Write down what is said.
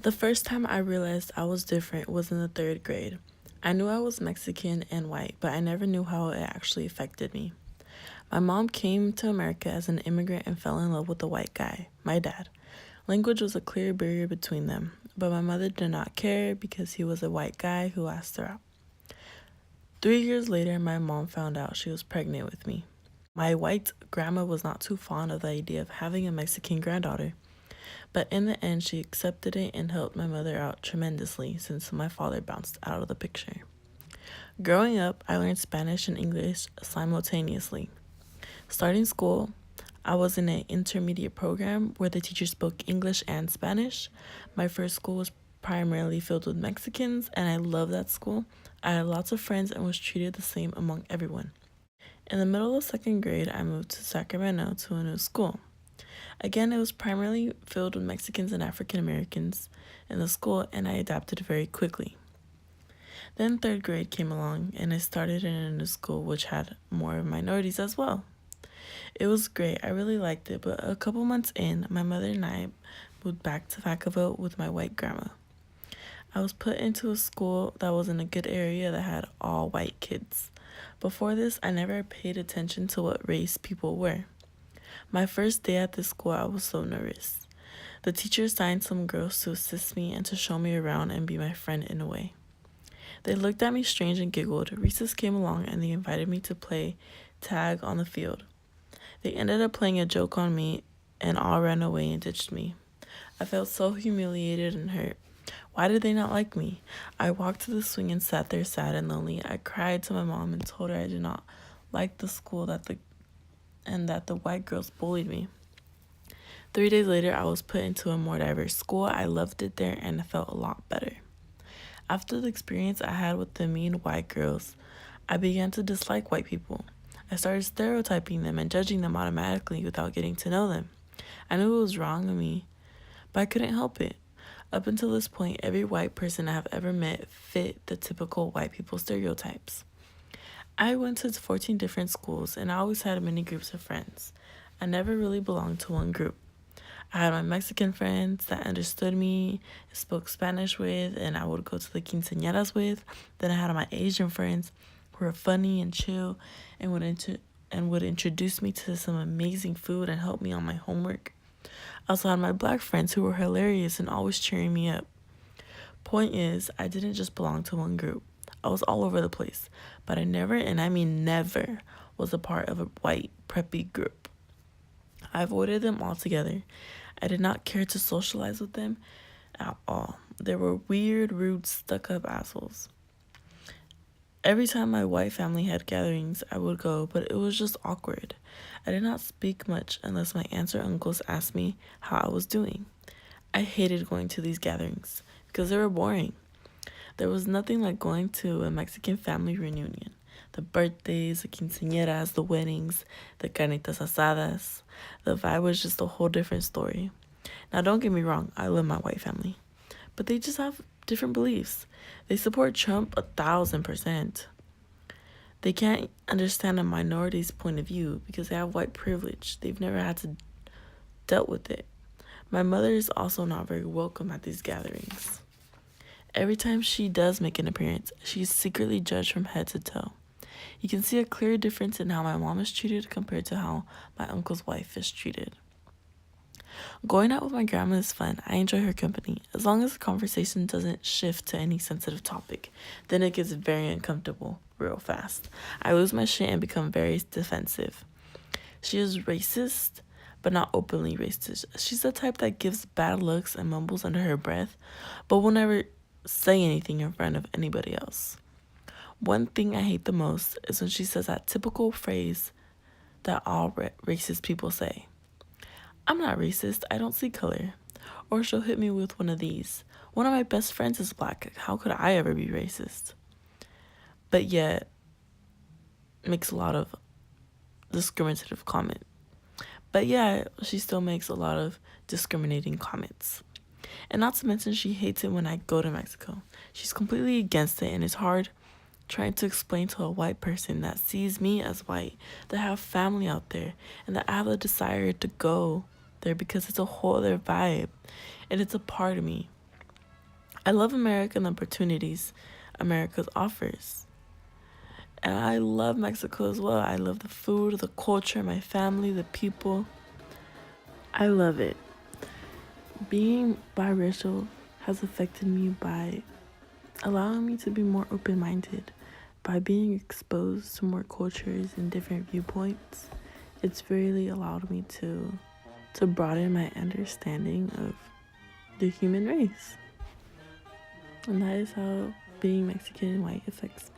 The first time I realized I was different was in the third grade. I knew I was Mexican and white, but I never knew how it actually affected me. My mom came to America as an immigrant and fell in love with a white guy, my dad. Language was a clear barrier between them, but my mother did not care because he was a white guy who asked her out. 3 years later, my mom found out she was pregnant with me. My white grandma was not too fond of the idea of having a Mexican granddaughter, but in the end, she accepted it and helped my mother out tremendously since my father bounced out of the picture. Growing up, I learned Spanish and English simultaneously. Starting school, I was in an intermediate program where the teacher spoke English and Spanish. My first school was primarily filled with Mexicans, and I loved that school. I had lots of friends and was treated the same among everyone. In the middle of second grade, I moved to Sacramento to a new school. Again, it was primarily filled with Mexicans and African Americans in the school, and I adapted very quickly. Then third grade came along, and I started in a new school which had more minorities as well. It was great. I really liked it, but a couple months in, my mother and I moved back to Vacaville with my white grandma. I was put into a school that was in a good area that had all white kids. Before this, I never paid attention to what race people were. My first day at this school, I was so nervous. The teacher assigned some girls to assist me and to show me around and be my friend in a way. They looked at me strange and giggled. Recess came along and they invited me to play tag on the field. They ended up playing a joke on me and all ran away and ditched me. I felt so humiliated and hurt. Why did they not like me? I walked to the swing and sat there sad and lonely. I cried to my mom and told her I did not like the school that the white girls bullied me. 3 days later, I was put into a more diverse school. I loved it there and I felt a lot better. After the experience I had with the mean white girls, I began to dislike white people. I started stereotyping them and judging them automatically without getting to know them. I knew it was wrong of me, but I couldn't help it. Up until this point, every white person I have ever met fit the typical white people stereotypes. I went to 14 different schools and I always had many groups of friends. I never really belonged to one group. I had my Mexican friends that understood me, spoke Spanish with, and I would go to the quinceañeras with. Then I had my Asian friends who were funny and chill and would introduce me to some amazing food and help me on my homework. I also had my black friends who were hilarious and always cheering me up. Point is, I didn't just belong to one group. I was all over the place, but I never, and I mean never, was a part of a white preppy group. I avoided them altogether. I did not care to socialize with them at all. They were weird, rude, stuck-up assholes. Every time my white family had gatherings, I would go, but it was just awkward. I did not speak much unless my aunts or uncles asked me how I was doing. I hated going to these gatherings because they were boring. There was nothing like going to a Mexican family reunion. The birthdays, the quinceañeras, the weddings, the carnitas asadas. The vibe was just a whole different story. Now, don't get me wrong, I love my white family. But they just have different beliefs. They support Trump 1,000%. They can't understand a minority's point of view because they have white privilege. They've never had to dealt with it. My mother is also not very welcome at these gatherings. Every time she does make an appearance, she's secretly judged from head to toe. You can see a clear difference in how my mom is treated compared to how my uncle's wife is treated. Going out with my grandma is fun. I enjoy her company. As long as the conversation doesn't shift to any sensitive topic, then it gets very uncomfortable real fast. I lose my shit and become very defensive. She is racist, but not openly racist. She's the type that gives bad looks and mumbles under her breath, but will never say anything in front of anybody else. One thing I hate the most is when she says that typical phrase that all racist people say. I'm not racist, I don't see color. Or she'll hit me with one of these. One of my best friends is black. How could I ever be racist? But yet, makes a lot of discriminative comment. But yeah, she still makes a lot of discriminating comments. And not to mention she hates it when I go to Mexico. She's completely against it and it's hard trying to explain to a white person that sees me as white, that have family out there, and that I have a desire to go there because it's a whole other vibe and it's a part of me. I love America and the opportunities America offers. And I love Mexico as well. I love the food, the culture, my family, the people. I love it. Being biracial has affected me by allowing me to be more open-minded, by being exposed to more cultures and different viewpoints. It's really allowed me to broaden my understanding of the human race. And that is how being Mexican and white affects me.